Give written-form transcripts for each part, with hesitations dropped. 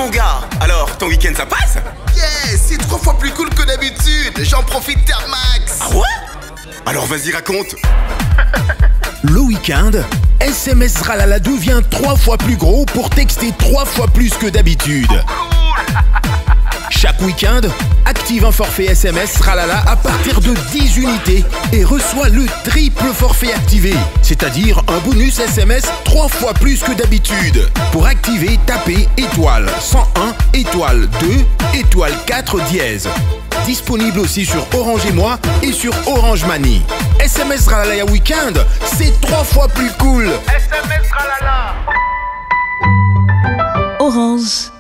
mon gars. Alors, ton week-end ça passe? Yes, c'est 3 fois plus cool que d'habitude. J'en profite terre max. Ah ouais? Alors vas-y, raconte. Le week-end, SMS Ralala devient 3 fois plus gros pour texter 3 fois plus que d'habitude. Chaque week-end, active un forfait SMS Ralala à partir de 10 unités et reçois le triple forfait activé, c'est-à-dire un bonus SMS 3 fois plus que d'habitude. Pour activer, tapez étoile 101 étoile 2 étoile 4 dièse. Disponible aussi sur Orange et Moi et sur Orange Money. SMS Ralala Weekend, c'est 3 fois plus cool. SMS Ralala. Orange.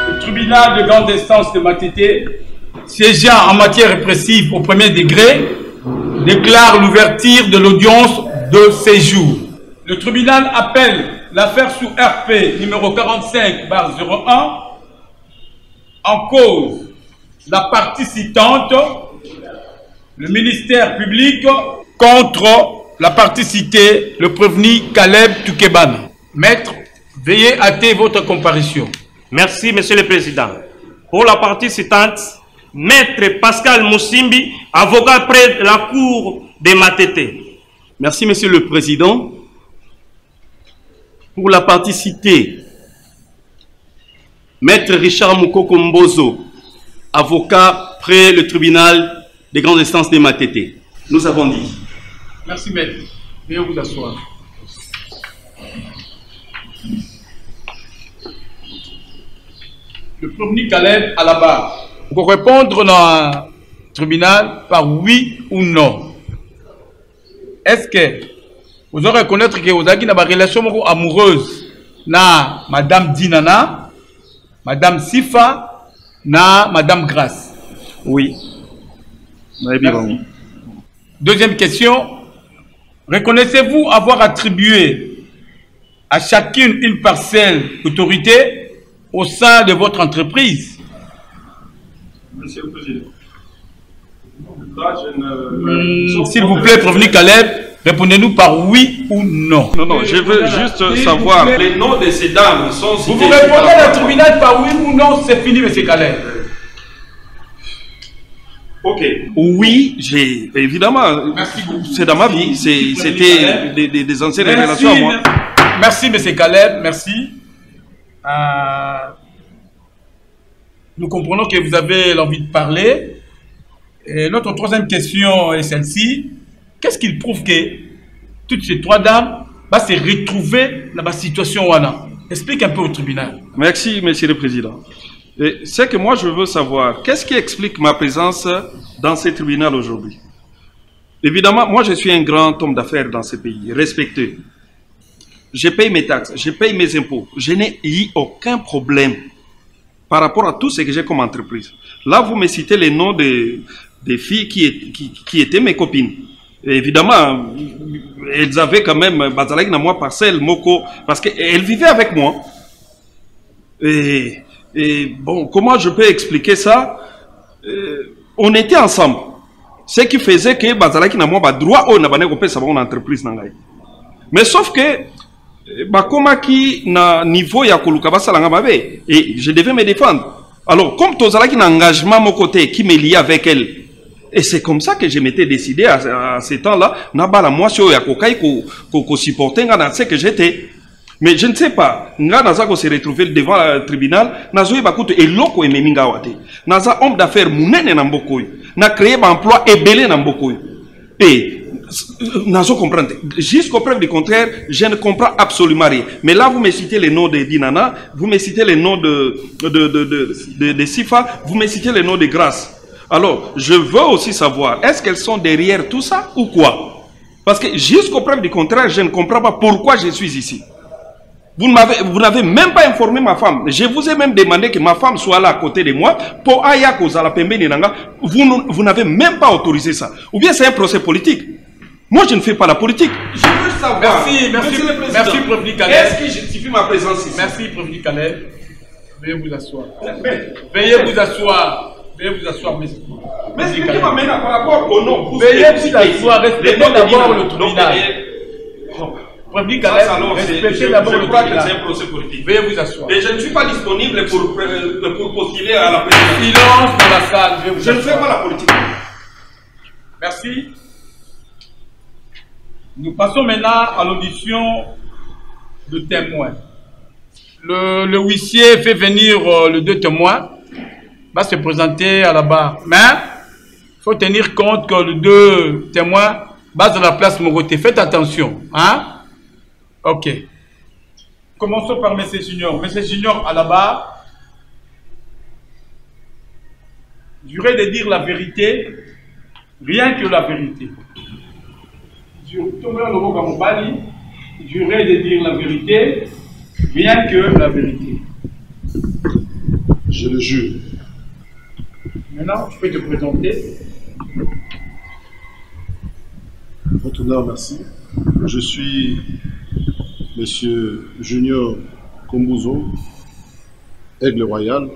Le tribunal de grande instance de Matete, siégeant en matière répressive au premier degré, déclare l'ouverture de l'audience de séjour. Le tribunal appelle l'affaire sous RP numéro 45/01 en cause la partie citante, le ministère public, contre la partie citée, le prévenu Caleb Toukebana. Maître, veuillez hâter votre comparution. Merci, Monsieur le Président. Pour la partie citante, Maître Pascal Moussimbi, avocat près de la Cour de Matete. Merci, Monsieur le Président. Pour la partie citée, Maître Richard Moukoko Mbozo, avocat près le tribunal des grandes instances de Matete. Nous avons dit. Merci, Maître. Veuillez vous asseoir. Le prévenu Caleb à la barre. Pour répondre dans le tribunal par oui ou non. Est-ce que vous aurez reconnaître que vous avez une relation amoureuse na Madame Dinana, Madame Sifa, na Madame Grace? Oui. Merci. Deuxième question. Reconnaissez-vous avoir attribué à chacune une parcelle d'autorité au sein de votre entreprise? Monsieur le Président. S'il vous plaît, prévenu Caleb, répondez-nous par oui ou non. Non, je veux juste savoir. Les noms de ces dames sont cités. Vous répondez à le tribunal par oui ou non, c'est fini, monsieur Caleb. Ok. Oui, j'ai évidemment. C'est dans ma vie. C'était des anciennes révélations à moi. Merci, monsieur Caleb. Merci. Nous comprenons que vous avez l'envie de parler. Et notre troisième question est celle-ci. Qu'est-ce qu'il prouve que toutes ces 3 dames vont se retrouver dans la situation Wana? Explique un peu au tribunal. Merci, Monsieur le Président. C'est que moi, je veux savoir, qu'est-ce qui explique ma présence dans ce tribunal aujourd'hui? Évidemment, moi, je suis un grand homme d'affaires dans ce pays, respecté. Je paye mes taxes, je paye mes impôts. Je n'ai eu aucun problème par rapport à tout ce que j'ai comme entreprise. Là, vous me citez les noms des filles qui étaient mes copines. Et évidemment, elles avaient quand même Bazalak na moi parcelle Moko parce qu'elles vivaient avec moi. Et bon, comment je peux expliquer ça? On était ensemble. Ce qui faisait que Bazalak na moi droit au nabane ko pesa mon entreprise nangai. Mais sauf que bakoma ki na niveau ya koluka basalanga mabe et je devais me défendre. Alors comme tozalaki na engagement mon côté qui me liait avec elle. Et c'est comme ça que je m'étais décidé à ce temps-là, nabala moi sur ya kokai ko supporter ngana ce que j'étais. Mais je ne sais pas, ngana za ko se retrouver devant le tribunal, nazo bakuto eloko ememinga wate. Naza homme d'affaires munene na mbokoyo. Na créer ba emploi ebelé na mbokoyo. Et nazo comprendre. Jusqu'au preuve du contraire, je ne comprends absolument rien. Mais là vous me citez les noms de Dinana, vous me citez les noms de Sifa, vous me citez les noms de Grace. Alors, je veux aussi savoir, est-ce qu'elles sont derrière tout ça ou quoi? Parce que jusqu'au preuve du contraire, je ne comprends pas pourquoi je suis ici. Vous n'avez même pas informé ma femme. Je vous ai même demandé que ma femme soit là à côté de moi. Pour vous n'avez même pas autorisé ça. Ou bien c'est un procès politique. Moi, je ne fais pas la politique. Je veux savoir. Merci, Président Caleb. Qu'est-ce qui justifie ma présence ici? Merci, Président Caleb. Veuillez vous asseoir. Veuillez vous asseoir. Veuillez vous asseoir, monsieur. Mais ce qui m'amène par rapport au nom. Veuillez vous asseoir. Respectez d'abord le tribunal. Président Caleb, respectez d'abord le tribunal. C'est un procès politique. Veuillez vous asseoir. Et je ne suis pas disponible pour postuler à la présidence. Silence dans la salle. Je ne fais pas la politique. Merci. Nous passons maintenant à l'audition de témoins. Le huissier fait venir les deux témoins, va se présenter à la barre. Mais il faut tenir compte que les deux témoins basent dans la place Mogoté. Faites attention. Hein? Ok. Commençons par M. Junior. M. Junior à la barre. Jurez de dire la vérité, rien que la vérité. Jurez de dire la vérité, rien que la vérité. Je le jure. Maintenant, tu peux te présenter. Votre honneur, merci. Je suis Monsieur Junior Kombouzo, Aigle Royal.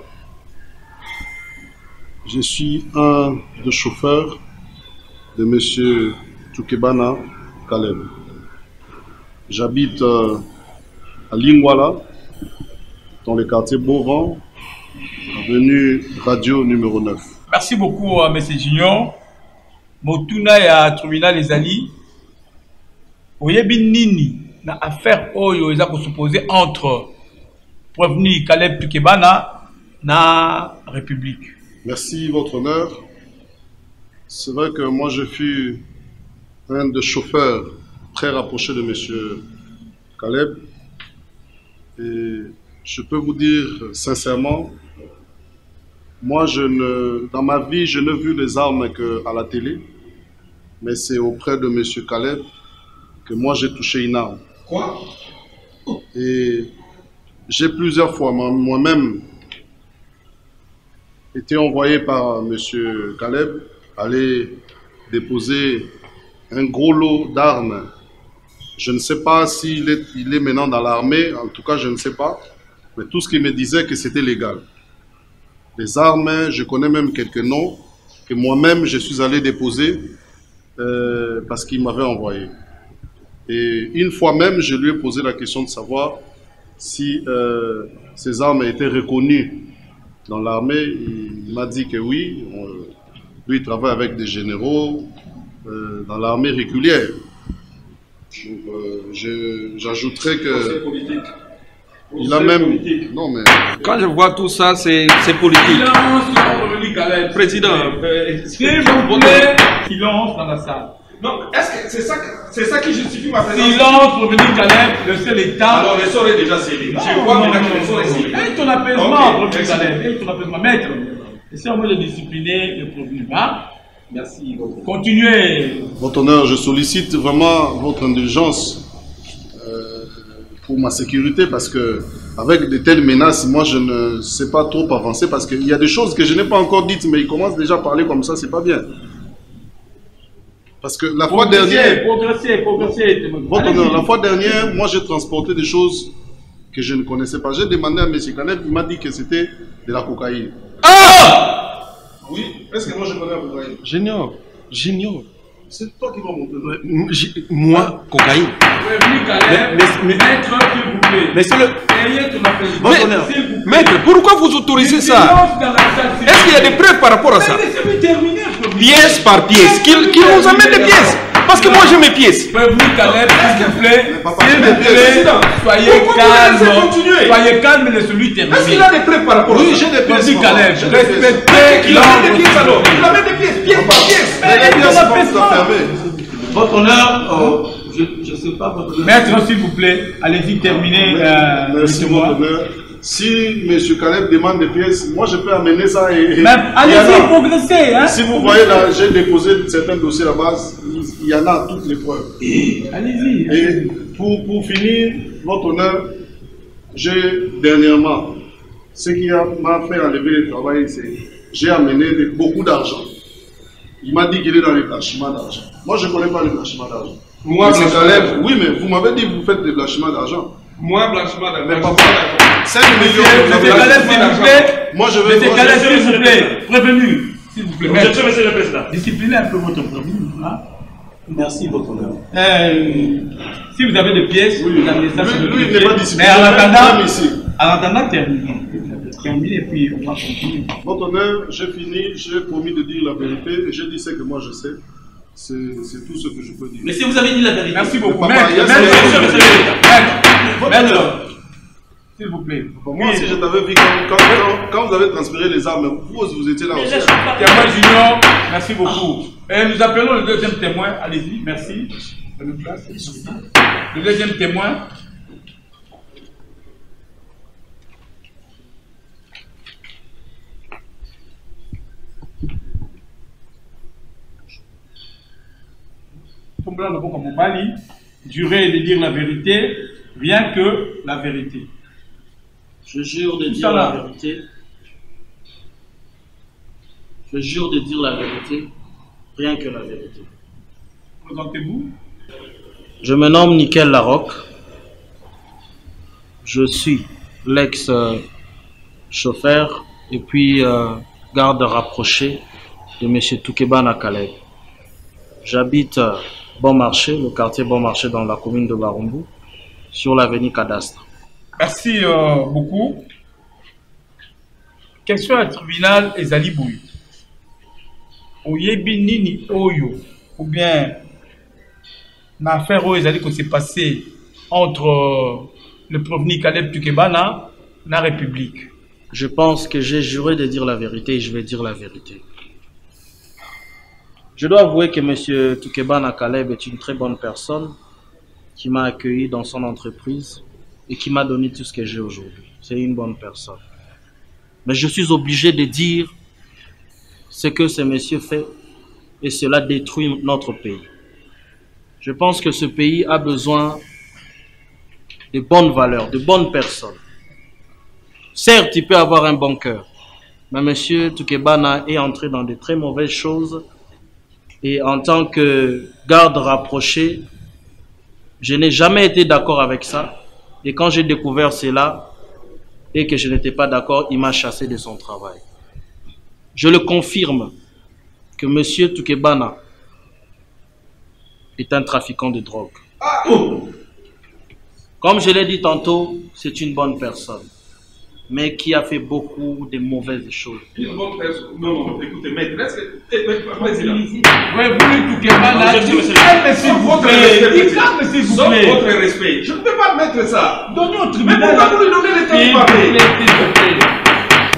Je suis un des chauffeurs de Monsieur Tukebana Caleb. J'habite à Lingwala, dans le quartier Beauvant, avenue Radio numéro 9. Merci beaucoup, M. Junior. Motuna ya tribunal les Ali. Oyebi nini na affaire oyo eza ko supposé entre prévenu Caleb Tukebana na République. Merci, votre honneur. C'est vrai que moi je fus un des chauffeurs très rapproché de M. Caleb. Et je peux vous dire sincèrement, moi dans ma vie, je n'ai vu les armes qu'à la télé, mais c'est auprès de M. Caleb que moi j'ai touché une arme. Quoi? Et j'ai plusieurs fois moi-même été envoyé par M. Caleb aller déposer un gros lot d'armes. Je ne sais pas s'il est maintenant dans l'armée, en tout cas je ne sais pas, mais tout ce qu'il me disait que c'était légal. Les armes, je connais même quelques noms que moi-même je suis allé déposer parce qu'il m'avait envoyé. Et une fois même, je lui ai posé la question de savoir si ces armes étaient reconnues dans l'armée. Il m'a dit que oui. Lui, il travaille avec des généraux dans l'armée régulière. J'ajouterais que il a même... Non, mais... Quand je vois tout ça, c'est politique. Président, s'il vous plaît, silence dans la salle. Non, est-ce que c'est ça qui justifie ma présence? Silence pour venir Caleb, le seul état. Alors le sort est déjà scellé. Je vois maintenant que le sort est scellé. Et ton apaisement, pour venir Caleb. Et ton apaisement, maître. Essayez-moi de discipliner le problème. Hein? Merci. Continuez. Votre honneur, je sollicite vraiment votre indulgence pour ma sécurité parce que avec de telles menaces, moi je ne sais pas trop avancer parce qu'il y a des choses que je n'ai pas encore dites, mais ils commencent déjà à parler comme ça, c'est pas bien. Parce que la fois dernière, votre honneur, la fois dernière, moi j'ai transporté des choses que je ne connaissais pas. J'ai demandé à M. Caleb, il m'a dit que c'était de la cocaïne. Ah! Oui, est-ce que moi je connais la cocaïne? Junior. C'est toi qui vas monter. Moi, cocaïne. Maître, Maître, pourquoi vous autorisez ça? Est-ce qu'il y a des preuves par rapport à ça? Pièce par pièce. Qu'il nous amène des pièces. Parce que moi j'ai mes pièces. Caleb, s'il vous plaît, soyez calme. Soyez calme, laissez-lui terminer. Est-ce qu'il a des preuves par rapport à ça? Oui, j'ai des pièces. Caleb, respectez. Il amène des pièces alors. Il amène des pièces, pièce par pièce. Votre honneur, je ne sais pas votre honneur. Maître, s'il vous plaît, allez-y terminer. Merci, votre honneur. Si M. Caleb demande des pièces, moi je peux amener ça et... Allez-y, progressez. Hein? Si vous voyez là, j'ai déposé certains dossiers là-bas, il y en a toutes les preuves. Allez-y. Et pour finir, votre honneur, Dernièrement, ce qui m'a fait enlever le travail, c'est j'ai amené beaucoup d'argent. Il m'a dit qu'il est dans le blanchiment d'argent. Moi, je ne connais pas le blanchiment d'argent. Moi, Caleb, oui, mais vous m'avez dit que vous faites du blanchiment d'argent. Moi, blanchiment d'argent. Mais papa, 5 millions. Monsieur Caleb, s'il vous plaît. Moi, je vais. Monsieur Caleb, s'il vous plaît. Prévenu. S'il vous plaît. Monsieur le Président. Disciplinez un peu votre prévenu. Hein? Merci, votre honneur. Si vous avez des pièces, oui, vous amenez ça sur le lui, il n'est pas discipliné. Mais En attendant, terminez. Terminez et puis on va continuer. Votre honneur, j'ai fini, j'ai promis de dire la vérité et j'ai dit ce que moi je sais. C'est tout ce que je peux dire. Mais si vous avez dit la vérité. Merci beaucoup. Papa, Maître, s'il vous plaît. Moi, si je t'avais vu quand vous avez transféré les armes, vous étiez là aussi. Témoin Junior, merci beaucoup. Et nous appelons le deuxième témoin. Allez-y, merci. Le deuxième témoin. Tombela Loboko Mobali, jurer de dire la vérité, rien que la vérité. Je jure de dire la vérité. Je jure de dire la vérité, rien que la vérité. Présentez-vous. Je me nomme Nickel Larocque. Je suis l'ex-chauffeur et puis garde rapproché de M. Toukebana Caleb. J'habite Bon Marché, le quartier Bon Marché dans la commune de Barumbu, sur l'avenue Cadastre. Merci beaucoup. Question à tribunal Ezali Bouy. Oyebi Nini Oyo, ou bien l'affaire où Ezali qui s'est passé entre le prévenu Caleb Toukebana et la République. Je pense que j'ai juré de dire la vérité et je vais dire la vérité. Je dois avouer que M. Toukebana Caleb est une très bonne personne qui m'a accueilli dans son entreprise et qui m'a donné tout ce que j'ai aujourd'hui. C'est une bonne personne. Mais je suis obligé de dire ce que ce monsieur fait et cela détruit notre pays. Je pense que ce pays a besoin de bonnes valeurs, de bonnes personnes. Certes, il peut avoir un bon cœur, mais M. Toukebana est entré dans de très mauvaises choses. Et en tant que garde rapproché, je n'ai jamais été d'accord avec ça. Et quand j'ai découvert cela et que je n'étais pas d'accord, il m'a chassé de son travail. Je le confirme que M. Toukebana est un trafiquant de drogue. Comme je l'ai dit tantôt, c'est une bonne personne, mais qui a fait beaucoup de mauvaises choses. Une bonne personne. Non, écoutez, maître, Oui, vous, Toukebana, s'il vous plaît. Votre respect. Je ne peux pas mettre ça. Donnez au tribunal. Mais pourquoi vous lui donnez le temps de parler?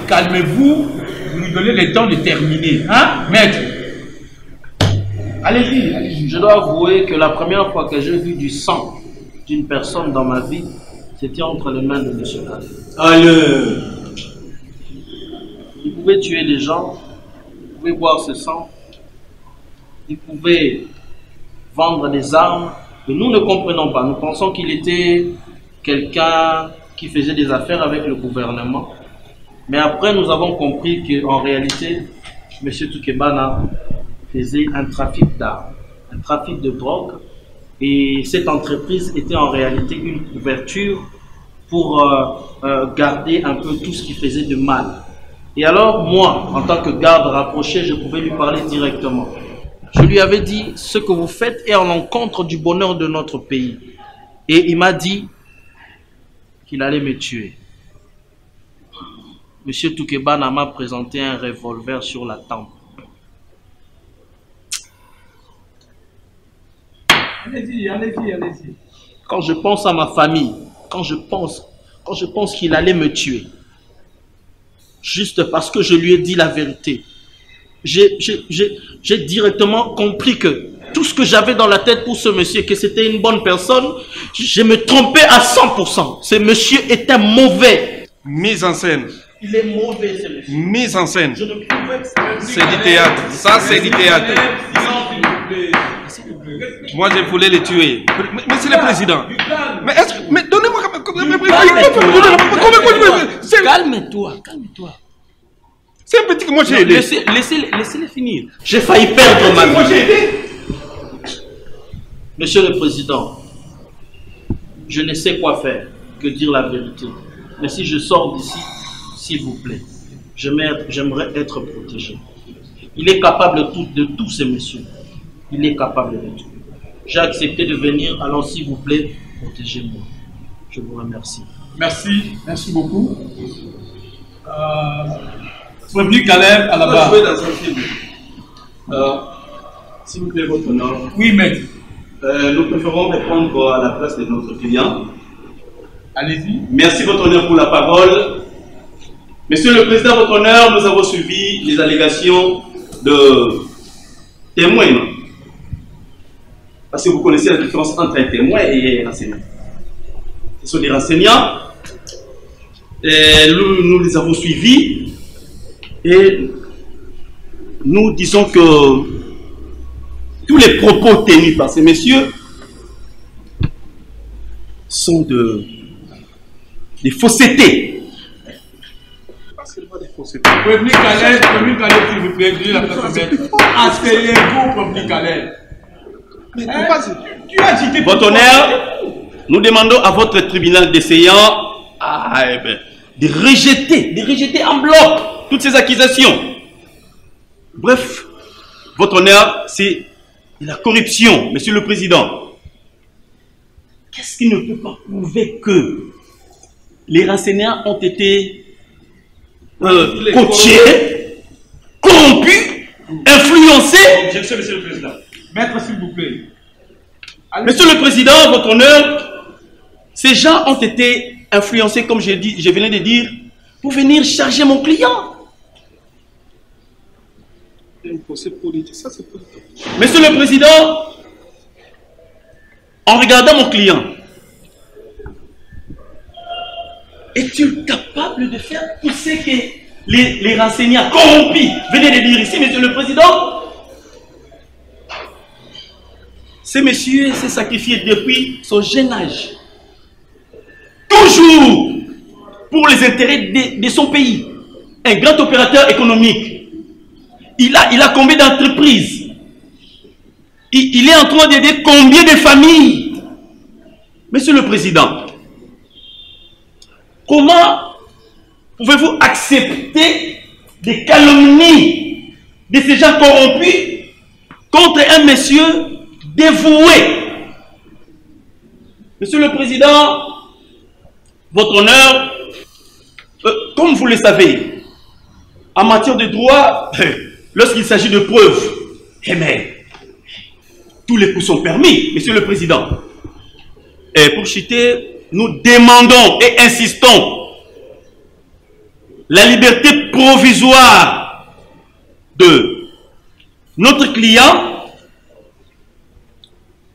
Calmez-vous, vous lui donnez le temps de terminer. Hein, maître? Allez-y, allez-y. Je dois avouer que la première fois que j'ai vu du sang d'une personne dans ma vie, c'était entre les mains de M. Caleb. Allez. Il pouvait tuer des gens, il pouvait boire ce sang, il pouvait vendre des armes, et nous ne comprenons pas. Nous pensons qu'il était quelqu'un qui faisait des affaires avec le gouvernement. Mais après, nous avons compris qu'en réalité, M. Toukebana faisait un trafic d'armes, un trafic de drogue, et cette entreprise était en réalité une couverture pour garder un peu tout ce qui faisait de mal. Et alors, moi, en tant que garde rapproché, je pouvais lui parler directement. Je lui avais dit, ce que vous faites est en l'encontre du bonheur de notre pays. Et il m'a dit qu'il allait me tuer. Monsieur Toukebana m'a présenté un revolver sur la tempe. Allez-y, allez-y, allez-y. Quand je pense à ma famille, quand je pense qu'il allait me tuer, juste parce que je lui ai dit la vérité, j'ai directement compris que tout ce que j'avais dans la tête pour ce monsieur, que c'était une bonne personne, je me trompais à 100%. Ce monsieur était mauvais. Mise en scène. Il est mauvais, ce monsieur. Mise en scène. Je ne pouvais que c'est du théâtre. Ça, c'est du théâtre. Moi, je voulais les tuer. Monsieur le Président. Mais donnez-moi... Calme-toi, calme-toi. C'est un petit que moi j'ai aidé. Laissez-les finir. J'ai failli perdre ma vie. Monsieur le Président, je ne sais quoi faire, que dire la vérité. Mais si je sors d'ici, s'il vous plaît, j'aimerais être protégé. Il est capable de tous ces messieurs. Il est capable de tout. J'ai accepté de venir, alors s'il vous plaît, protégez-moi. Je vous remercie. Merci, merci beaucoup. Prévenu Caleb à la barre. Je vais dans un film. S'il vous plaît, votre nom. Oui, maître. Nous préférons répondre à la place de notre client. Allez-y. Merci, votre honneur, pour la parole. Monsieur le Président, votre honneur, nous avons suivi les allégations de témoins. Parce que vous connaissez la différence entre un témoin et un enseignant. Ce sont des renseignants. Et nous les avons suivis. Et nous disons que tous les propos tenus par ces messieurs sont des faussetés. Prévenu Caleb, s'il vous plaît, la place de maître. Asseyez-vous, prévenu Caleb. Tu as agité. Votre honneur, nous demandons à votre tribunal d'essayant de rejeter en bloc toutes ces accusations. Bref, votre honneur, c'est la corruption, monsieur le président. Qu'est-ce qui ne peut pas prouver que les renseignants ont été coachés, corrompus, influencés? Objection, monsieur le président. Maître, s'il vous plaît. Monsieur le président, votre honneur, ces gens ont été influencés, comme je venais de dire, pour venir charger mon client. Monsieur le président, en regardant mon client, es-tu capable de faire tout ce que les renseignants corrompus venaient de dire ici, monsieur le président? Ce monsieur s'est sacrifié depuis son jeune âge. Toujours pour les intérêts de son pays. Un grand opérateur économique. Il a combien d'entreprises? Il est en train d'aider combien de familles? Monsieur le Président, comment pouvez-vous accepter des calomnies de ces gens corrompus contre un monsieur dévoué? Monsieur le Président, votre honneur, comme vous le savez, en matière de droit, lorsqu'il s'agit de preuves, tous les coups sont permis, monsieur le Président. Et pour chuter, nous demandons et insistons la liberté provisoire de notre client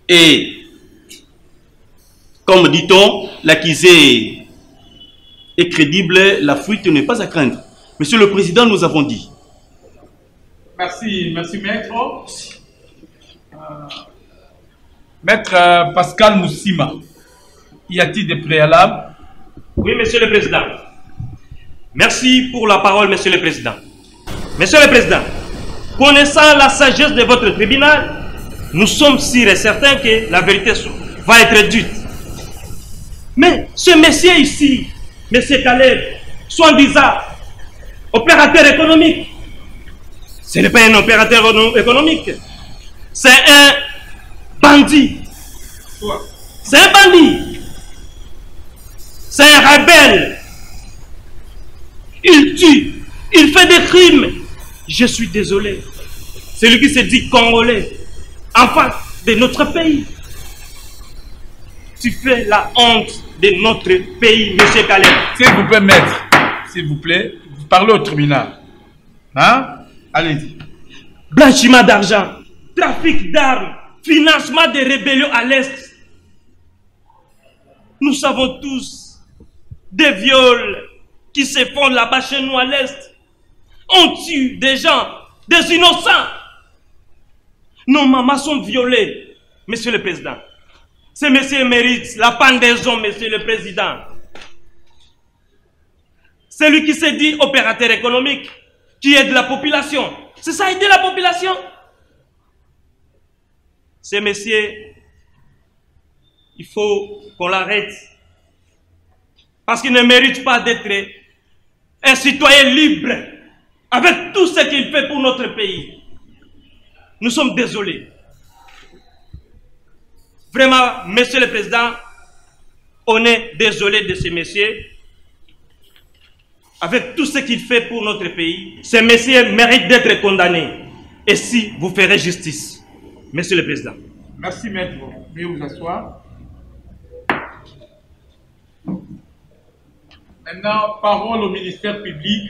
et, comme dit-on, l'accusé est crédible, la fuite n'est pas à craindre. Monsieur le Président, nous avons dit. Merci, merci maître. Maître Pascal Moussima, y a-t-il des préalables? Oui, monsieur le Président. Merci pour la parole, monsieur le Président. Monsieur le Président, connaissant la sagesse de votre tribunal, nous sommes sûrs et certains que la vérité va être dite. Mais ce monsieur ici, monsieur Caleb, soi-disant opérateur économique, ce n'est pas un opérateur économique, c'est un bandit. C'est un bandit. C'est un rebelle. Il tue, il fait des crimes. Je suis désolé. Celui qui se dit congolais en face de notre pays. Tu fais la honte de notre pays, monsieur Caleb. S'il vous plaît, maître, s'il vous plaît, vous parlez au tribunal. Hein? Allez-y. Blanchiment d'argent, trafic d'armes, financement des rébellions à l'Est. Nous savons tous des viols qui se font là-bas chez nous à l'Est. On tue des gens, des innocents. Nos mamans sont violées, Monsieur le Président. Ce monsieur mérite la pendaison, Monsieur le Président. Celui qui s'est dit opérateur économique, qui aide la population. C'est ça, aider la population. Ce monsieur, il faut qu'on l'arrête. Parce qu'il ne mérite pas d'être un citoyen libre avec tout ce qu'il fait pour notre pays. Nous sommes désolés. Vraiment, Monsieur le Président, on est désolé de ce monsieur. Avec tout ce qu'il fait pour notre pays, ce monsieur mérite d'être condamné. Et si vous ferez justice, Monsieur le Président. Merci, maître. Veuillez vous asseoir. Maintenant, parole au ministère public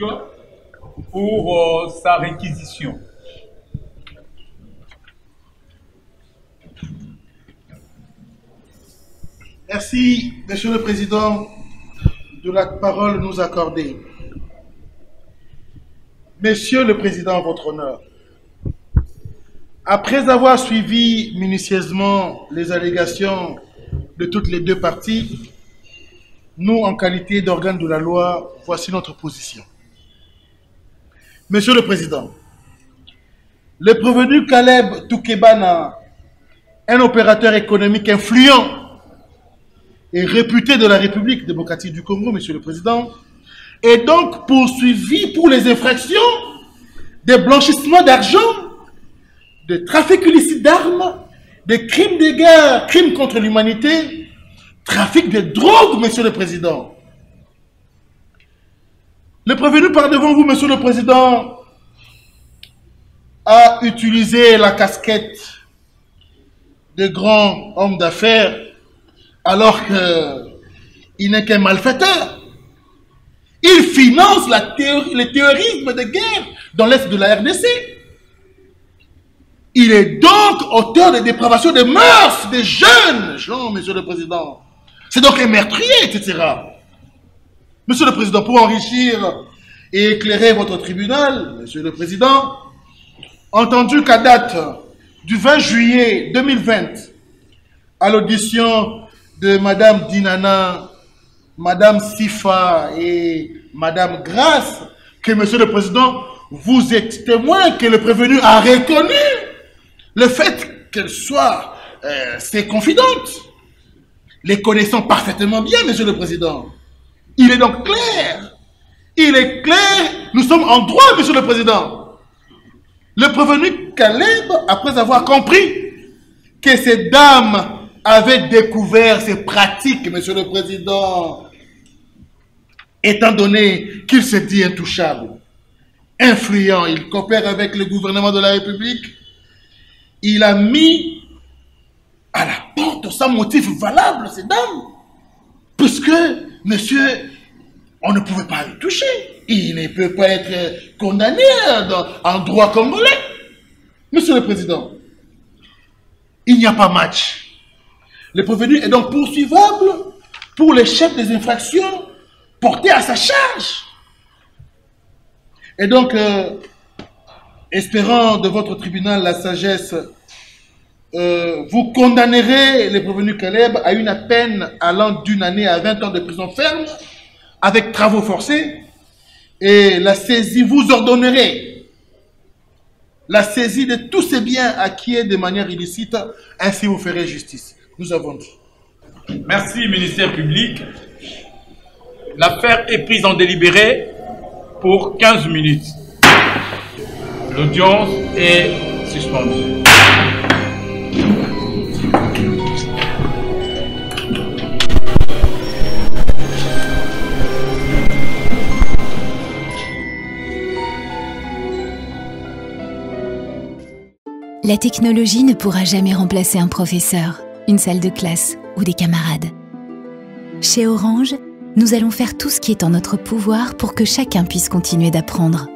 pour sa réquisition. Merci, Monsieur le Président, de la parole nous accorder. Monsieur le Président, votre honneur, après avoir suivi minutieusement les allégations de toutes les deux parties, nous, en qualité d'organe de la loi, voici notre position. Monsieur le Président, le prévenu Caleb Toukebana, un opérateur économique influent et réputé de la République démocratique du Congo, Monsieur le Président, est donc poursuivi pour les infractions de blanchissement d'argent, de trafic illicite d'armes, de crimes de guerre, crimes contre l'humanité, trafic de drogue, Monsieur le Président. Le prévenu par devant vous, Monsieur le Président, a utilisé la casquette de grand homme d'affaires alors qu'il n'est qu'un malfaiteur. Il finance le terrorisme de guerre dans l'est de la RDC. Il est donc auteur de dépravation des mœurs des jeunes gens, Monsieur le Président. C'est donc un meurtrier, etc. Monsieur le Président, pour enrichir et éclairer votre tribunal, Monsieur le Président, entendu qu'à date du 20 juillet 2020, à l'audition de Madame Dinana, Madame Sifa et Madame Grace, que Monsieur le Président, vous êtes témoin que le prévenu a reconnu le fait qu'elle soit ses confidentes, les connaissant parfaitement bien, Monsieur le Président. Il est donc clair, il est clair, nous sommes en droit, Monsieur le Président. Le prévenu Caleb, après avoir compris que ces dames avaient découvert ces pratiques, Monsieur le Président, étant donné qu'il se dit intouchable, influent, il coopère avec le gouvernement de la République, il a mis à la porte sans motif valable ces dames, puisque, monsieur, on ne pouvait pas le toucher. Il ne peut pas être condamné en droit congolais. Monsieur le Président, il n'y a pas match. Le prévenu est donc poursuivable pour les chefs des infractions portés à sa charge. Et donc, espérant de votre tribunal la sagesse, vous condamnerez le prévenu Caleb à une peine allant d'1 année à 20 ans de prison ferme, avec travaux forcés, et la saisie, vous ordonnerez la saisie de tous ces biens acquis de manière illicite, ainsi vous ferez justice. Nous avons dit. Merci, ministère public. L'affaire est prise en délibéré pour 15 minutes. L'audience est suspendue. La technologie ne pourra jamais remplacer un professeur, une salle de classe ou des camarades. Chez Orange, nous allons faire tout ce qui est en notre pouvoir pour que chacun puisse continuer d'apprendre.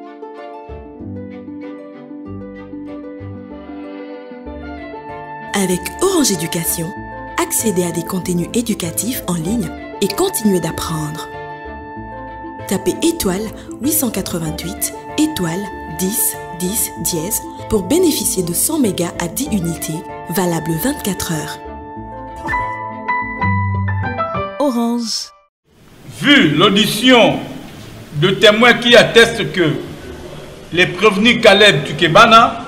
Avec Orange Éducation, accédez à des contenus éducatifs en ligne et continuez d'apprendre. Tapez étoile 888 étoile 10 10. 10 dièse pour bénéficier de 100 mégas à 10 unités, valable 24 heures. Orange. Vu l'audition de témoins qui attestent que les prévenus Caleb Tukebana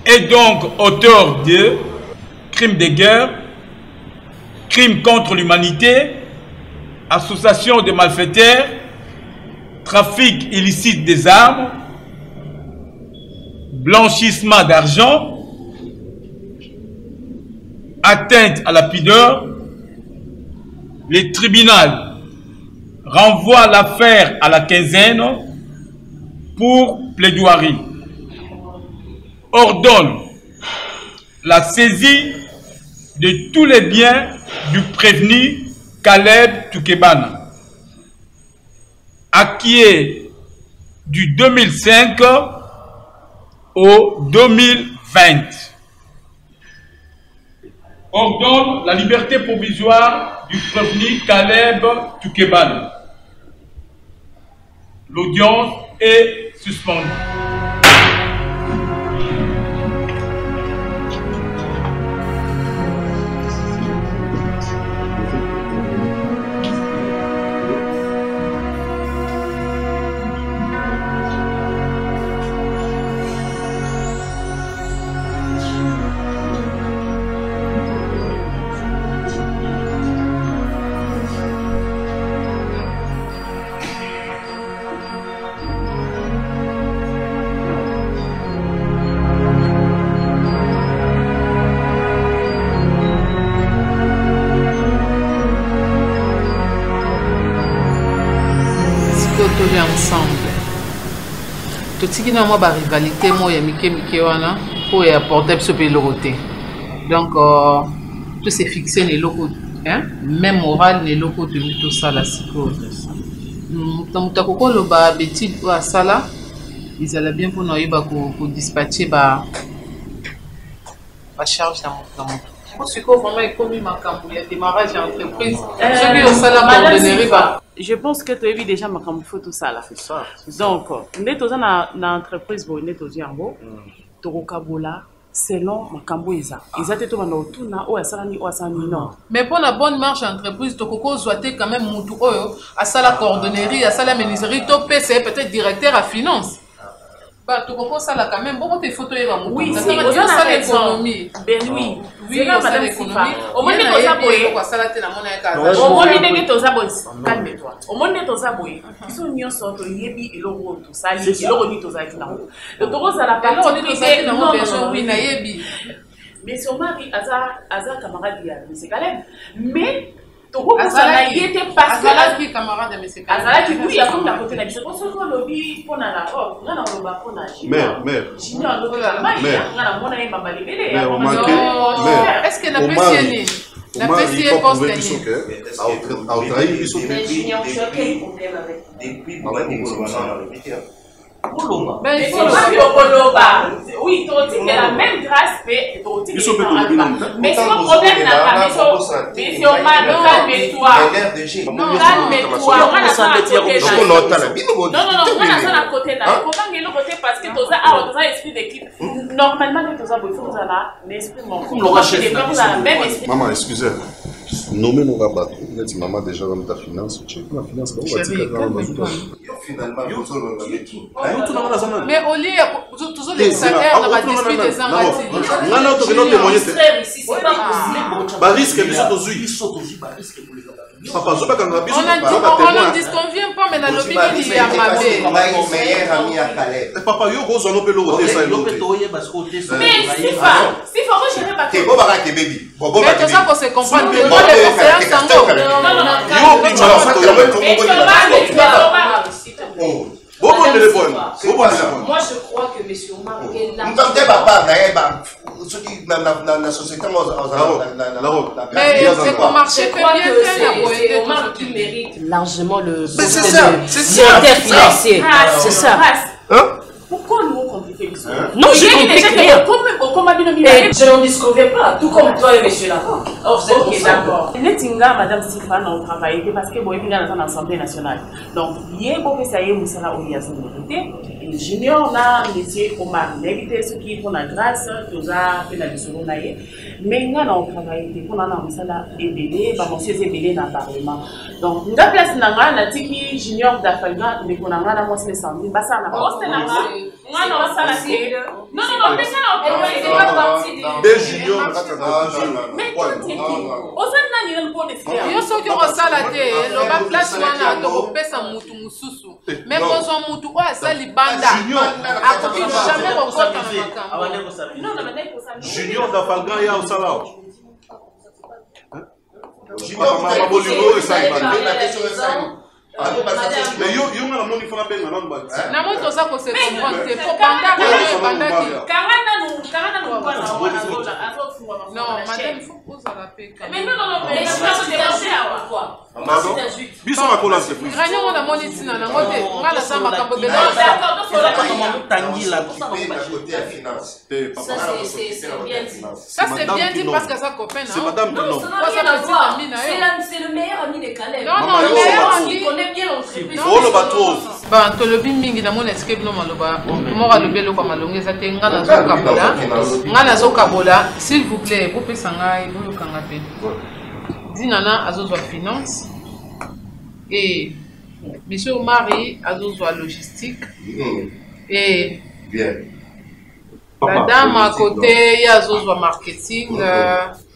est donc auteur de crimes de guerre, crimes contre l'humanité, association de malfaiteurs, trafic illicite des armes, blanchissement d'argent, atteinte à la pudeur, le tribunal renvoie l'affaire à la quinzaine pour plaidoirie. Ordonne la saisie de tous les biens du prévenu Caleb Tukebana, acquis du 2005 au 2020. Ordonne la liberté provisoire du prévenu Caleb Tukebana. L'audience est suspendue. Ensemble. Tout ce qui n'a pas de rivalité, moi, il y a pour apporter ce pays l'autre. Donc, tout s'est fixé les locaux, même moral les locaux de tout ça là, c'est quoi donc t'as quoi le bas petit à ça là, ils allaient bien pour nous dispatcher bah charge dans mon je pense vraiment comme ma campagne de démarrage d'entreprise. Je pense que tu as vu déjà ma campagne tout ça là. C'est ça. Donc, nous sommes dans l'entreprise, nous sommes dans selon ma campagne. Ils étaient tout dans tout na ou à salani ou à salani non. Mais pour la bonne marche entreprise, tu peux souhaiter quand même mutu oyo à ça la coordonnerie, à ça la menuiserie, tu PC peut-être directeur à finance. Bah, tu comprends ça là quand même. Bon, tes photos là, oui, c'est ça l'économie. Ben oui, oui, madame l'économie. Au moins, tu as boyé. Au moins, tu as boyé. Calme-toi. Au moins, tu as boyé. Ils sont mis ensemble. Yebi et l'euro tout ça. Et l'euro ni tout ça. Le taureau ça la partie privée. Non, oui, na yebi. Mais son mari, Azar camarade de M. Caleb. Mais Azala il était passé à la camarade de M. Azala qui oui, il y a comme la côté de la mission. On se voit le lobby pour la robe. On a le bas pour la mère. J'ignore le on a mon ami m'a libéré. Est-ce que la PCN la PCN poste mais j'ignore quel problème avec depuis mais oui, tu as la même grâce, mais tu as mais c'est un problème là, mais si on m'a calme-toi. Non, calme-toi. Non, on a à côté là. Comment il est côté parce que tu as un esprit d'équipe. Normalement, tu as un esprit de maman, excusez. Nommez nos rabats. Maman déjà dans ta finance. La finance, mais au lieu toujours les salaires dans la dispute des ambassades. On ne disconvient pas, mais dans le lobby, il y a ma belle. Papa, yo gozo no pelo hotel ça mais c'est pas gérer pas. T'es beau baraque baby. Mais tout ça pour se comprendre que moi les conseillers sango. Moi je crois que monsieur Omar est là. Nous sommes papa ceux qui dans la société mais c'est pour marcher bien c'est Omar qui mérite largement le directeur financier. C'est ça. Pourquoi nous compliquer les choses? Non, j'ai compris rien. je n'en discordais pas, tout comme toi et monsieur Lacan. Oh, vous êtes ok, d'accord. Netinga, madame Stéphane, on travaille parce que bon, il y a dans l'Assemblée nationale. Donc, hier, bon, ça y est, nous sommes au Yassou. Et junior, là, monsieur Omar, l'éviter ce qui font la grâce, tout ça, fait la discussion. Mais nous, on travaille, on a un salaire ébélé, monsieur ébélé dans le Parlement. Donc, nous avons place dans la tiki junior d'Afalga, mais on a un mois de santé, bah ça, on a non, mais ça, c'est pas parti des juniors. Mais au sein de la bonne espérance. Yo so ki osala te, lo ba place wana to kopesa mutu mususu. Mais quand on mutu wa sali banda, akoki jamais kokota na makambo. Non, mais junior d'Afalga ya osala. Junior d'Afalga sali banda. Mais yo na moni fana pe na lamba. Na moto za ko se comprendre te po banda ko banda ki. Karana no kwa na wana zola azofuwa. Non, madame faut poser la paix. Mais non, mais je pense déranger à quoi? Biso makola se plus. Ranya mona moni tina na ngote, ngala za makambo de. Ça c'est bien dit parce que ça copain. C'est madame qui non. C'est le meilleur ami de Caleb. Non, le meilleur ami. Bien l'entreprise. Oh le bateau. Ba to lobi mingi na mona escape no maloba. Mo ga lobelo kwa malongeza te ngana zo kabola. Ngana zo kabola, s'il vous plaît, vous pesa ngai bo kanga pe. Dinana azozwa finance et monsieur Omari azozwa logistique et bien. La dame à côté y azozwa marketing.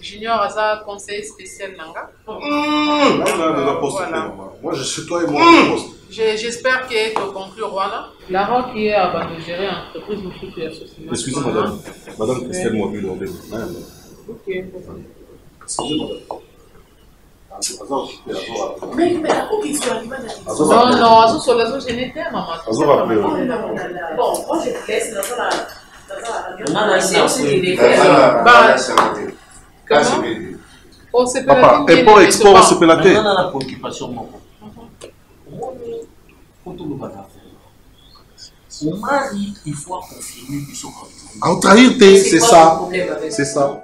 Junior Aza, conseiller spécial Nanga. Moi, je suis toi et moi. J'espère que tu conclure, voilà. Lara qui est à de gérer l'entreprise de association. Excusez-moi, madame. Madame Christelle m'a vu demander. Ok. Excusez-moi. Mais la copie sur la non, Azo sur la zone génétique, maman. Azo va appeler. Bon, moi je te laisse dans la séance de papa, import, export, on se peut la tête. On a la préoccupation. Au mari, il faut confirmer que son en trahir, c'est ça. C'est ça.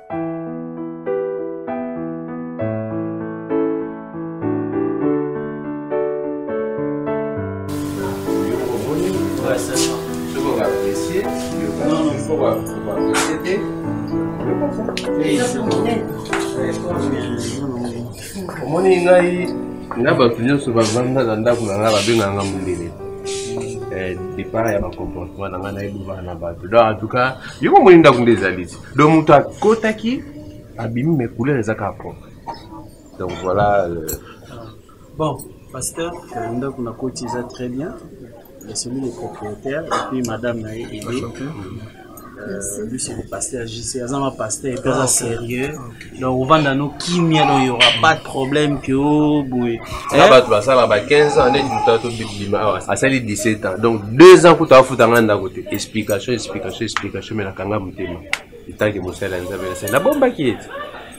Omoni ngai na bato nyonso bavanda na ndako na ngai babenganga mondele départ ya bacomportement na ngai nayebuvaka na bato donc en tout cas yo omoni ndako nde ezali ti donc moto akotaki abimi me couleur eza kaka propre donc voilà bon pasteur ndako na koti eza très bien celui des propriétaires et puis madame naye Aidé. Lui c'est le pasteur JC, Azama pasteur est sérieux. Donc on va dans nos kimia, il n'y aura pas de problème que oh boy. Ça va 15 ans, à ça 17 ans. Donc 2 ans pour ta foutre en côté. Explication, mais la kanga mutema. Il t'a que mon salaire c'est la bombe qui est.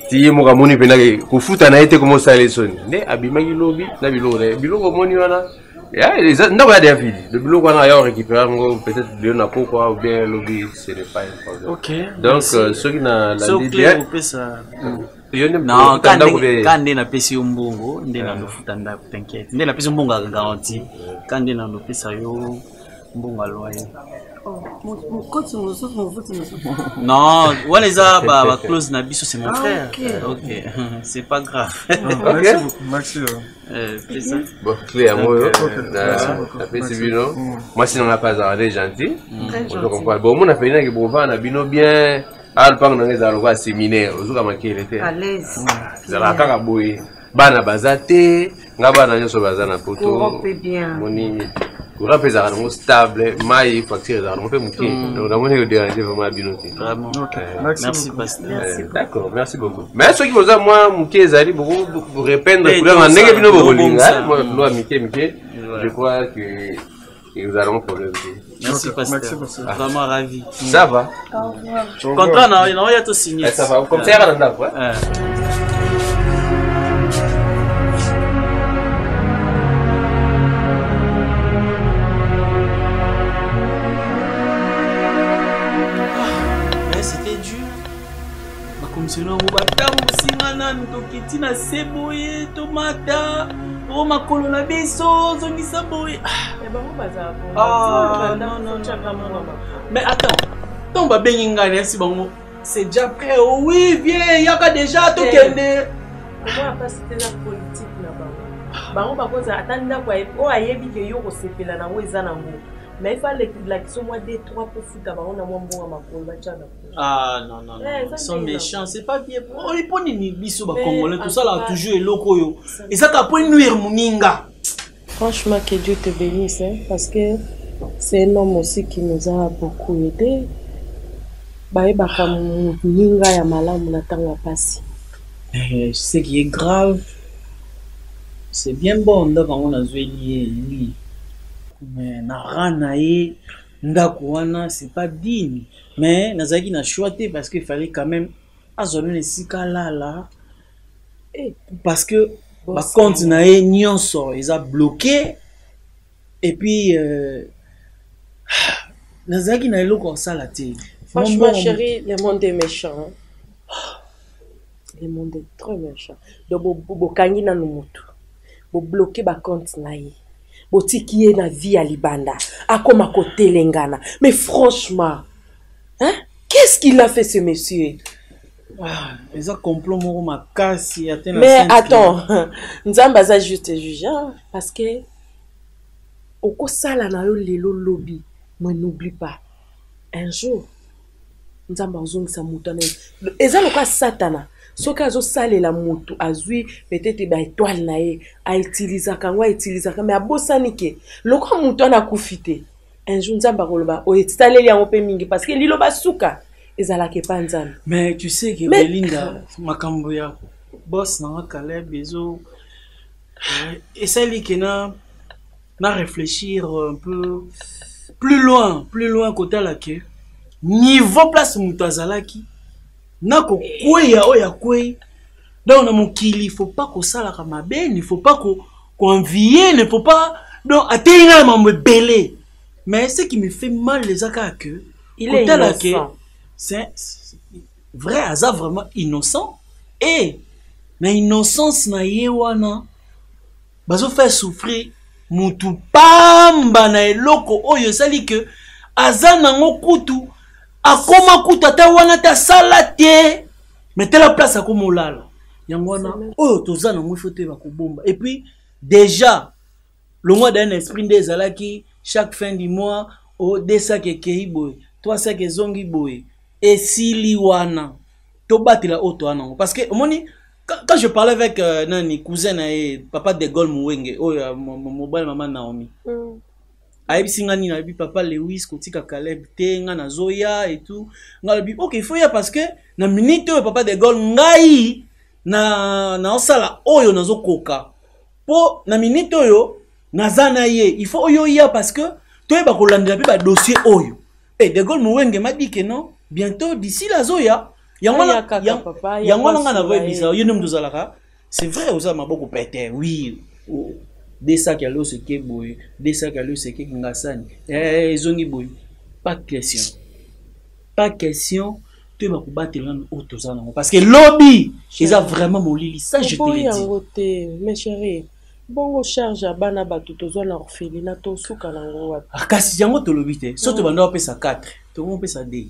Si mon amoni penage, pour foutre en été comme ça les sons. Ne abimagi lobby, na bilo moni wana. Non, il y a des filles. Le boulot qu'on a récupéré, peut-être bien à quoi ou bien lobby, ce n'est pas un problème. Ok. Donc, ceux qui n'ont la idée. Non, quand on a payé un bongo, on a le foot t'inquiète. On a payé un bongo à garantie. Quand on a le payé ça, un bongo à loyer. Non, on les a bah close Nabiso c'est mon frère. Ok, c'est pas grave. Merci beaucoup, merci. C'est ça. Bon, clair, moi, moi si on n'a pas arrêté gentil, on comprend. Bon, on a fait une bon on a bien. Alpang dans les allois séminaires, aux autres manqué il était. À l'aise. Ça la caraboui. Bana bazate, ngabana nyoso bazana poto. Bien. Moni. Pour rappeler ça, on stable, maï, facture, on peut monter. Donc, on est déranger vraiment bien noté. Vraiment. Merci, pasteur. D'accord, merci beaucoup. Mais ceux qui vous ont, moi, Mouké, Zali, pour répandre, pour leur amener vino boling, moi, Miké, je crois que nous allons problème. Merci, pasteur. Vraiment ravi. Ça va. Content, non, il y a tout signé. Ça va, comme ça, il y a un d'accord. nanu tokiti na seboye tomata o makolo na biso zongisa boye. Ah non non non. Mais attends, ton ba bengi ngani si bango c'est déjà prêt. Oh oui, viens, yaka déjà to kende. Comment pas c'était la politique na bango. Bango ba koza atanda kwa o ayebi ke yo ko sepela na weza na ngo. Mais il fallait que la question moi des 3 pour foutre avant on a moins bon à ma colle. Ah non non non, ils sont méchants, c'est pas bien. On les pone ni biso ba congolais tout ça là toujours et loko yo. Et ça ka point nuire muninga. Franchement que Dieu te bénisse hein, parce que c'est un homme aussi qui nous a beaucoup aidé. Bae baka muninga ya malamu na tanga pasi. Ce qui est grave, c'est bien bon donc on a joué lui. Mais Naranae, Ndakouana, c'est pas digne. Mais Nazaki n'a choisi parce qu'il fallait quand même azonner ces cas-là. Parce que par contre, Nae Nyonso, ils ont bloqué. Et puis, Nazaki n'a eu comme ça la télé. Franchement, chérie, le monde est méchant. Le monde est trop méchant. Donc, vous kangi na numutu. Vous bloquez ba compte nae. Botiki na vie à Libanda, à comme à côté Lengana. Mais franchement, hein? Qu'est-ce qu'il a fait ce monsieur? Ah, ils ont complot mon ma casse. Mais attends, nous avons juste jugé parce que au kosala na yo lelo lobby, moi n'oublie pas. Un jour, nous avons zongisa mutana. Eza loka satana. Ce cas où sale la moto azui peut-être ba étoile nae a utiliser kangwa utiliser mais a bosanike loko moto na kufite un jour nzamba koloba o etaleli yango pe mingi parce que lilo basuka ezala ke panzana. Mais tu sais que Belinda makambo ya boss na Caleb bezo essaye que na réfléchir un peu plus loin côté là que niveau place moto azalaki nako kweya oya kwei donc na mokili il faut pas ko sala ka mabe, il faut pas ko envier, il faut pas donc atteindre mambo belé. Mais ce qui me fait mal les aka que il est innocent. C'est vrai Aza vraiment innocent et na innocence na yewana bazo faire souffrir mutu pamba na eloko oyo sali que Aza nango kutu akoma kutata wana ta salate mettez la place à komolala yangwana oh tozana mo faut te ba kobomba et puis déjà le mois d'un esprit des alaki chaque fin du mois au 2 sacs ekei boy 3 sacs ezongi boy et sili wana to batila auto wana parce que moni quand je parlais avec nani cousin et papa de Gaulle Muwenge oh mobile maman Naomi Aïbi singani na bi papa Lewis kotika Caleb tenga na zoya et tout ngalabi OK il faut ya parce que na minute papa de Gaulle ngai na osala oyo nazo koka po na minute oyo nazana ye il faut oyo ya parce que toi ba kolandela bi ba dossier oyo et de Gaulle Muwenge m'a dit que non bientôt d'ici la zoya yangwana nga na voye bizarre yo nom dozalaka c'est vrai oza maboko péter oui des sacs à l'eau ce qui est boy, des sacs à l'eau ce qui est ngasani. Zongi boy. Pas question. Tu vas combattre l'autre parce que lobby, ils ont vraiment mon lit. Ça je te le dis. Mes chéris, bon charge à bana batu tozo na orphelinat to suka na ngwa. Kasi yango to lobby te. So to banda opesa 4, to opesa 2.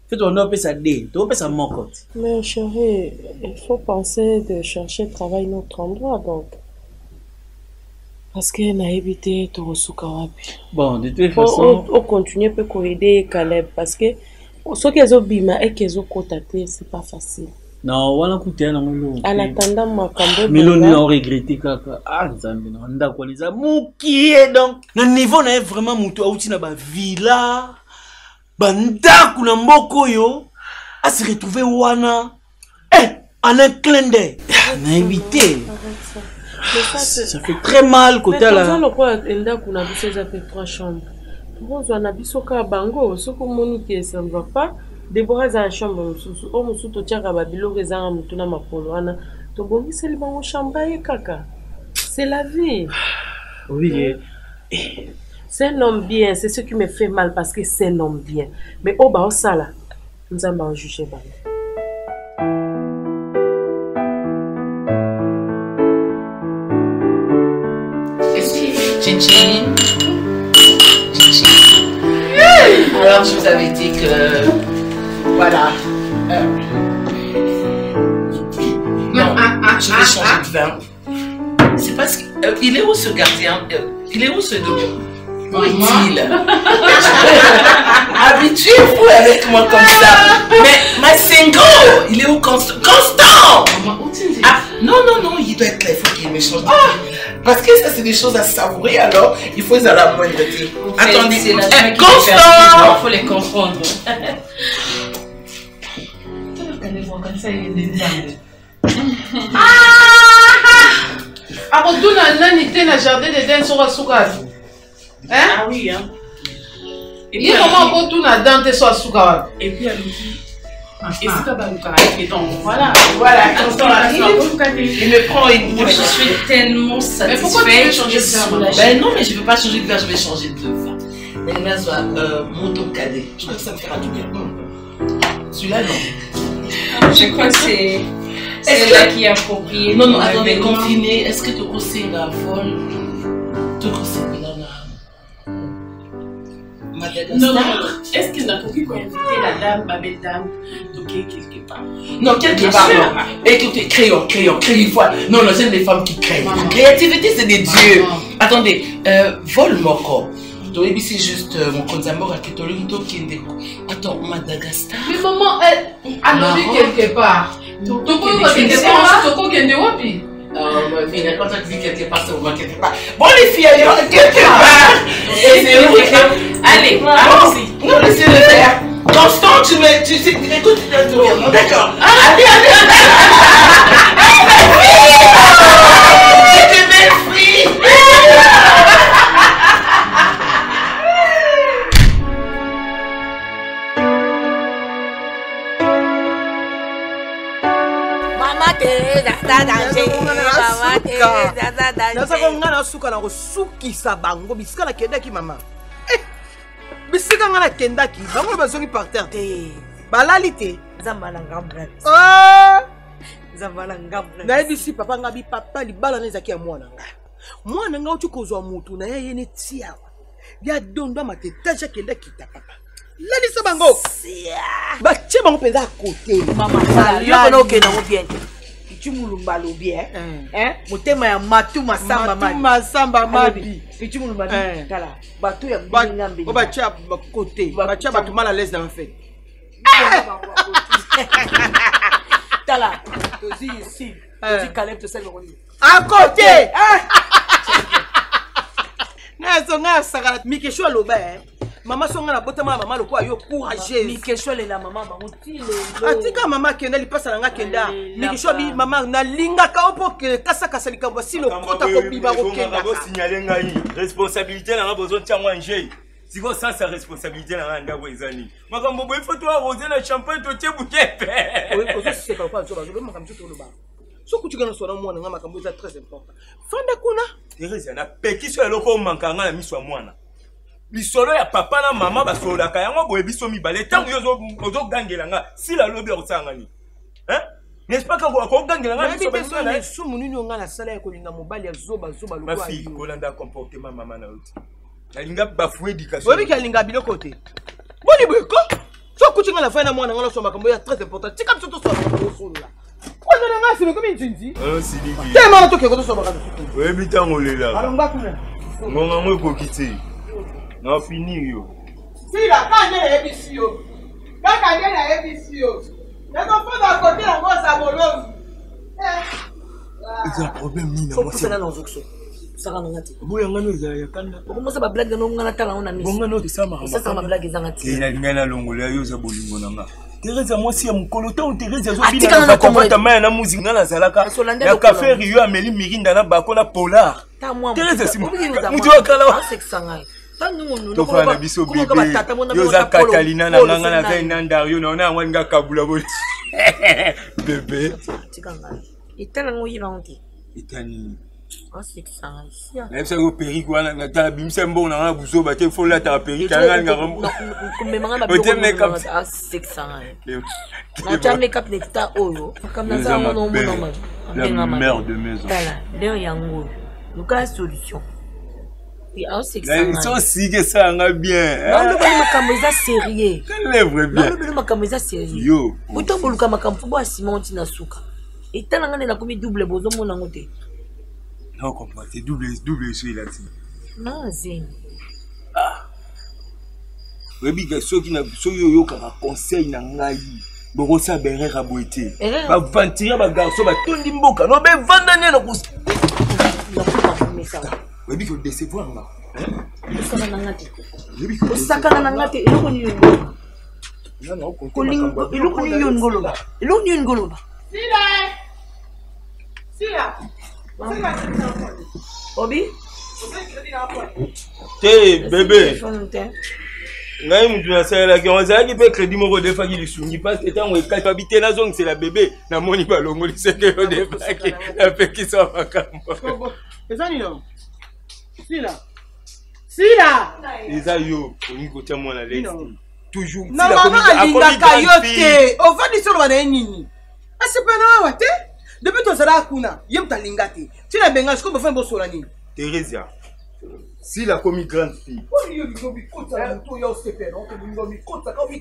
Fait on opesa 2, to opesa mokote. Mais chérie, il faut penser de chercher travail notre endroit donc. Parce que na évité to suka wapi. Bon, de toute façon, on continue peut aider Caleb parce que ce qu'ils ont bima et qu'ils ont contacté, c'est pas facile. Non, voilà coûter na ngolo. En attendant makambo. Meloni a regretté kaka. Ah, nzambe na nda kwa liza mukie donc. Na niveau na vraiment mutu auti na ba villa. Banda kuna mboko yo a se retrouver wana. En un clin d'œil. Na évité. Ça fait très mal côté là. Ça fait 3 chambres. Bon, on a vu ce cas bango, ce qu'on monique ça ne va pas. Déborah a une chambre, on me soutient à Babylon, les armes, tout dans ma poloana. To bon, c'est le bon chambre et caca. C'est la vie. Oui. C'est un homme bien, c'est ce qui me fait mal parce que c'est un homme bien. Mais au bas, ça là, nous allons juger. Alors je vous avais dit que voilà. Non, je vais changer de vin. C'est parce que il est où ce gardien? Il est où ce dodo? Où est-il? Habituez-vous avec moi comme ça. Mais Massengo, il est où Constant? Non, il doit être là, il faut qu'il me change. Parce que ça, c'est des choses à savourer, alors il faut les à la moindre. Attendez, Constant! Il faut les comprendre. Akoduna nani te na jardin de den sur suka. Ah oui hein. Et puis comment akoduna dante sur suka. Et puis et c'est pas donc voilà Constant arrive, il me prend une. Moi je suis tellement satisfaite. Mais pourquoi tu veux changer de verre? Ben non, mais je ne veux pas changer de verre, je vais changer de vin. Mais le verre soit Moto Cadet. Je crois que ça me fera du bien. Celui-là non. Je crois que c'est là qui est approprié. Non, attendez, confiné. Est-ce que tu conseilles la folle? Tu conseilles Madagascar? Non. Est-ce que n'a pas pu inviter la dame, ma belle dame, quelque part? Non, quelque part, non. Écoutez, créons. Non, j'aime les femmes qui créent. Créativité, c'est des dieux. Attendez, vol moko. C'est juste mon consamor à Ketolito qui est attends, Madagascar. Mais maman, elle a quelque part. Toko kende wapi? Quand tu dis quelque part, c'est au moins quelque part. Bon les filles, quelque part. Allez, allons-y. Non, laissez le faire. Constant, tu sais, écoute, d'accord. Allez. C'est une belle fille. ngana suka na kosukisa bango bisika na kendaki mama bisika ngana kendaki bango bazongi par terre te balali te nayebisi papa nga bipapa libala na ezaki ya mwana nga uti kozwa mutu na ye ne tiawa ya dondo amatetage akendaki ta papa lalisa bango batie bango mpenza ya kote yokona okenda ngo bien Pichumulumba lobi motema ya matu masamba mabi Pichumulumba tala bato ya ngambe batia côté batia bato mal à l'aise dans la fête tala tozi ici tozi Caleb to sel ngoni à côté na songa sakala mikesho loba Maman songa na botama maman lokwa yo courageuse. Mikesho le la maman bango tile. Atika maman kenda li pasa nga kenda. Mikesho bi maman na linga ka opo ke kasa kasa likambo silo kota ko biba ko kenda. Ba signaler ngai responsabilité na besoin de tiango nje. Siko sans sa responsabilité na nga wezani. Makambo boy faut toi arroser la champagne to tie bukepe. Oui, ozo c'est pas quoi zo ba zo makambo to lo ba. So kutika na sona mwana nga makambo za très important. Fanda kuna. Teresa na pekiso eloko mankanga na miso mwana. Lisolo ya papa na mama basolaka yango boye biso mibale tango yozo gangela nga si la lobi osangani n'est-ce pas quand ko gangela nga biso biso na sumu nini nga na sala ya kolinga mobali ya zoba lokwa ma fille kolanda comportement mama na uti na linga bafu éducation obi ka linga biloko te boni bweko so kutinga la fana mwana ngala so makambo ya très important tika biso to so solola kwana na ngasi ko minzinzi siliki tema to ke ko to so makambo we bitango lela alonga kuna ngonga mwe ko kiti na fini yo. Si la kanye na ABC yo. Kaka nye na ABC yo. Na ko fa ba côté en goza bolongi. C'est un problème ni na moi. C'est là dans Zoxo. Ça va ngati. Boya ngano za ya kanda. Comment ça ba blague no ngana tala ona miss. Ngano te sama. Ça ça ma blague za ngati. Ina ngana longola yo za bolingo nanga. Teresa moi si ya mukolo ta Teresa zo bina na komata maya na musique ngana zalaka. Ya café Rio Amélie Mirinda na bakona Polar. Teresa si mutu akala. Tofana biso bébé yoza Catalina na nganga na vena ndario na ona wanga kabula boli bébé tikanga itana ngoyi ranti itani seksa même ça au périque wana na ta bimse mbo na buzo ba te fola ta périque na nga kumbe manga ba seksa na ta make up nekta oyo kamna za mono la mère de maison tala leo yango luka solution Ils si que ça va bien. Non, le makambo sérieux. Quel est vrai bien. Non, le makambo sérieux. Yo. Autant pour le makambo faut boire Simon tina suka. Et talanga na komi double bozo mona ngote. Non, comprends, c'est double sur là. Non, zine. Ah. Webi que ceux qui na yo ka conseil na ngai. Boko sa berera boité. Ba vantira ba garçon ba tondi mboka. Non ben vandane na kus. Webi que décevoir là. Osakana ngati. Osakana ngati eloko ni yongolo. Non, kolingo eloko ni yongolo. Eloko ni yongolo. Sila. Obi? Hey, bébé. Ngai mutu na sala ki on zaki pe crédit moko defa ki lisungi parce que tant que tu habites na zone c'est la bébé na moni ba longo li c'est que o defa ki na pe ki so makambo. Ezani non. Sila. Eza yo, oni ko tia mona lexi. Toujours. Na mama alingaka yo te. O va disolo bana nini? Asepana wa te. Depuis to sala kuna, yem talinga te. Tu na benga sko bofa bosola nini? Teresia. Si la commis grande fille.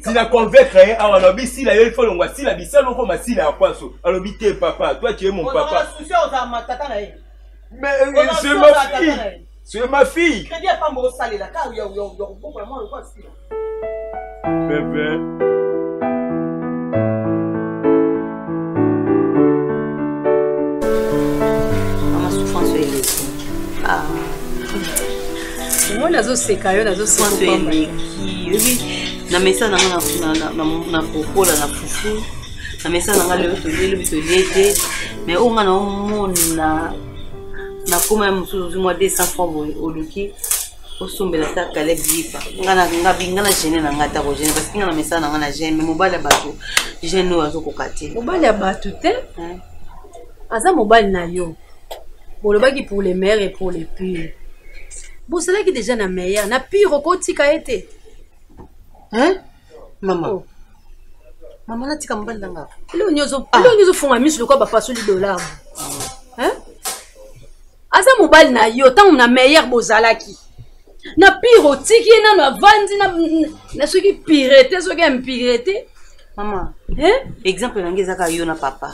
Si la convaincre, alors si la faut l'on voit si la bissa l'on comme si la poisson. Alors bité papa, toi tu es mon papa. Mais c'est ma fille. C'est ma fille. Bébé. Ma souffrance est laissée. Ah. Moi nazo seka yo nazo seka na mesa na popola na fufu na mesa na ngale to lete mais on a mona na koma musuzu mo 200 francs au luki au sombela ta Caleb Bifa ngana gene na ngata ko gene parce que ngana mesa na ngana gene mais mobile bato gene no azo kokate mobile bato te aza mobile na yo bolobaki pour les mères et pour les pires. Bon, c'est là qui est déjà la meilleure. Na pire au côté qu'a été. Hein? Maman. Maman, là, tu as un bon danga. Nous font un mis le quoi, pas sur les dollars. Hein? Asa mobile na yo, tant on a meilleur bozalaki. Na pire au tiki, na vandi, na ceux qui pireté, ceux qui aiment pireté. Maman. Hein? Exemple, n'angeza yo na papa.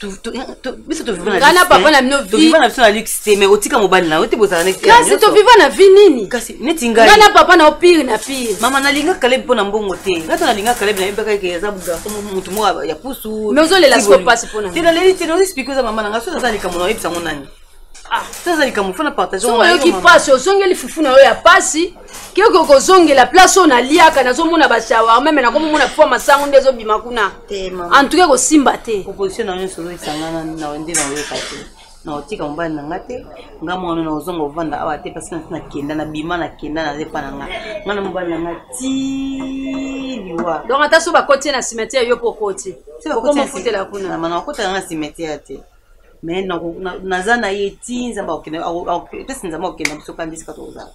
Mais tu vivant papa na no vie. Tu vivant na luxe mais otika mobile na ote bozala na kasi tu vivant na vie nini kasi neti ngai ngana papa na pire na pire mama na linga Caleb pona mbongo te ngata na linga Caleb na yebaka ke za buga mutu mo ya pusu mais ozolela siko passe pona te na leli te no explique za mama na ngaso za lika mona yebisa monani ça lika mo fana partager on yo ki passe ozongeli fufu na yo ya pasi kiko kozongela place on aliaka na zo mona ba shawa même na komo mona fo masango ndezo bima kuna en tout cas ko simba te proposition na nso isangana na wende na yo kati na otika mbali na ngate ngamo na ozongo vanda awa te parce que na kenda na bima na kenda na zepa na ngana mbali na ngati liwa donc ata so ba côté na cimetière yo pour côté c'est comment fouter la kuna na côté na cimetière te mais nazana yeti nzamba okene pesi nzamba okene biso kandi sikatoza